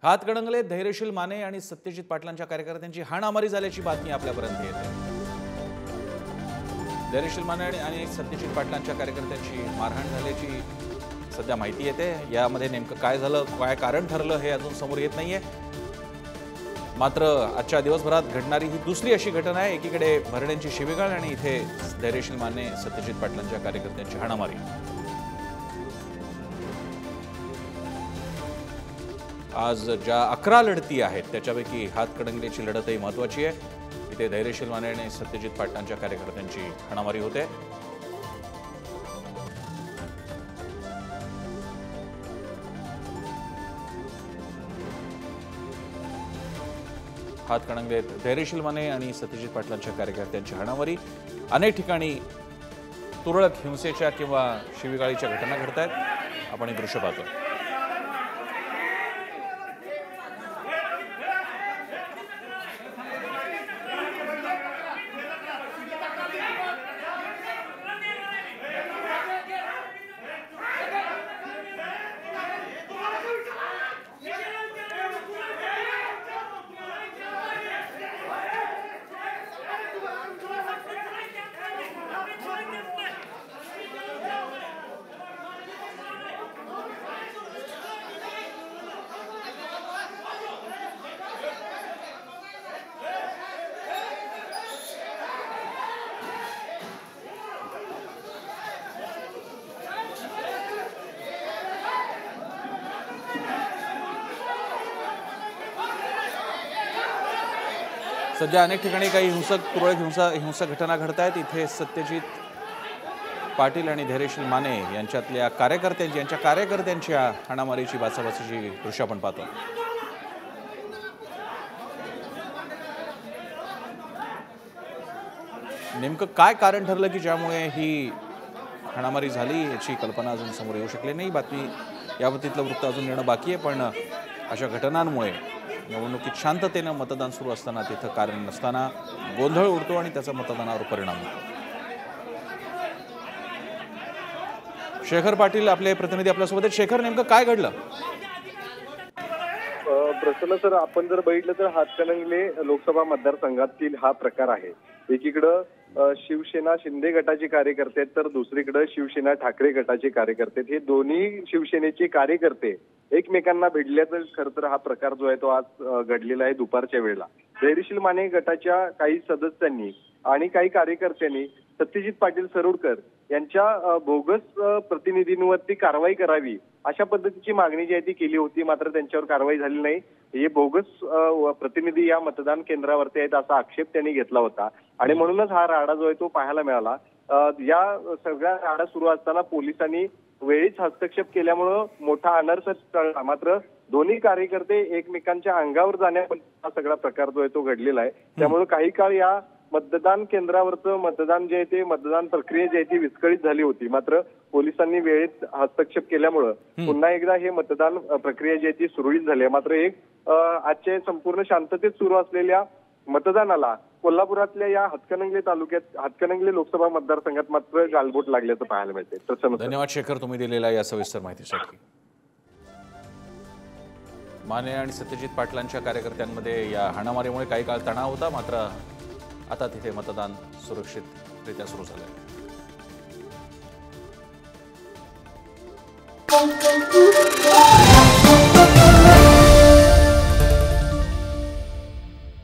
हातकणंगलेत धैर्यशील माने आणि सत्यजित पाटलांच्या कार्यकर्त्यांची हाणामारी झाल्याची बातमी आपल्यापर्यंत येते। धैर्यशील माने आणि सत्यजित पाटलांच्या कार्यकर्त्यांची मारहाण झाल्याची सध्या माहिती येते। यामध्ये नेमकं काय झालं, काय कारण ठरलं हे अजून समोर येत नाहीये। मात्र आजच्या दिवसभरात घडणारी ही दुसरी अशी घटना आहे। एकीकडे भरण्यांची शिवीगाळ आणि इथे धैर्यशील माने सत्यजित पाटलांच्या कार्यकर्त्यांची हाणामारी। आज ज्या 11 लढती आहेत त्याच्यापैकी हातकणंगलेची लढतही महत्त्वाची आहे। इथे धैर्यशील माने आणि सत्यजित पाटलांच्या कार्यकर्त्यांची हाणामारी होते। हातकणंगलेत धैर्यशील माने आणि सत्यजित पाटलांच्या कार्यकर्त्यांची हाणामारी। अनेक ठिकाणी तुरळक हिंसेच्या किंवा शिवीगाळीच्या घटना घडत आहेत। आपण हे दृश्य पाहतो। सध्या अनेक ठिकाणी काही तुरळक हिंसक घटना घडत आहेत। इथे सत्यजित पाटील आणि धैर्यशील माने यांच्यातल्या कार्यकर्त्यांच्या हाणामारीची बाचाबाचीची दृश्य आपण पाहतो। नेमकं काय कारण ठरलं की ज्यामुळे ही हाणामारी झाली याची कल्पना अजून समोर येऊ शकली नाही। बातमी याबाबतीतलं वृत्त अजून येणं बाकी आहे, पण अशा घटनांमुळे निवडणुकीत शांततेने मतदान सुरू असताना तिथं कारण नसताना गोंधळ उडतो आणि त्याचा मतदानावर परिणाम होतो। शेखर पाटील आपले प्रतिनिधी आपल्यासोबत आहेत। शेखर, नेमकं काय घडलं? प्रसन्न सर, आपण जर बघितलं तर हातकणंगले लोकसभा मतदारसंघातील हा प्रकार आहे। एकीकडं शिवसेना शिंदे गटाचे कार्यकर्ते आहेत, तर दुसरीकडे शिवसेना ठाकरे गटाचे कार्यकर्ते आहेत। हे दोन्ही शिवसेनेचे कार्यकर्ते एकमेकांना भिडल्याचा खरं तर हा प्रकार जो आहे तो आज घडलेला आहे दुपारच्या वेळेला। धैर्यशील माने गटाच्या काही सदस्यांनी आणि काही कार्यकर्त्यांनी सत्यजित पाटील सरोडकर यांच्या बोगस प्रतिनिधींवरती कारवाई करावी अशा पद्धतीची मागणी जी आहे ती केली होती, मात्र त्यांच्यावर कारवाई झाली नाही। हे बोगस प्रतिनिधी या मतदान केंद्रावरती आहेत असा आक्षेप त्यांनी घेतला होता आणि म्हणूनच हा राडा जो आहे तो पाहायला मिळाला। या सगळ्या राडा सुरू असताना पोलिसांनी वेळीच हस्तक्षेप केल्यामुळं मोठा अनर्थ टळला। मात्र दोन्ही कार्यकर्ते एकमेकांच्या अंगावर जाण्यापर्यंत हा सगळा प्रकार जो आहे तो घडलेला आहे। त्यामुळे काही काळ या मतदान केंद्रावरचं मतदान जे आहे ते मतदान प्रक्रिया जी आहे ती विस्कळीत झाली होती। मात्र पोलिसांनी वेळेत हस्तक्षेप केल्यामुळं पुन्हा एकदा हे मतदान प्रक्रिया जी आहे ती सुरळीत झाली आहे। मात्र आजच्या संपूर्ण शांततेत सुरू असलेल्या मतदानाला कोल्हापुरातल्या या हातकणंगले लोकसभा मतदारसंघात मात्र गालबोट लागल्याचं पाहायला मिळते। धन्यवाद शेखर, तुम्ही दिलेल्या या सविस्तर माहितीसाठी। माने आणि सत्यजित पाटलांच्या कार्यकर्त्यांमध्ये या हाणामारीमुळे काही काळ तणाव होता, मात्र आता तिथे मतदान सुरक्षितरित्या सुरू झालं आहे।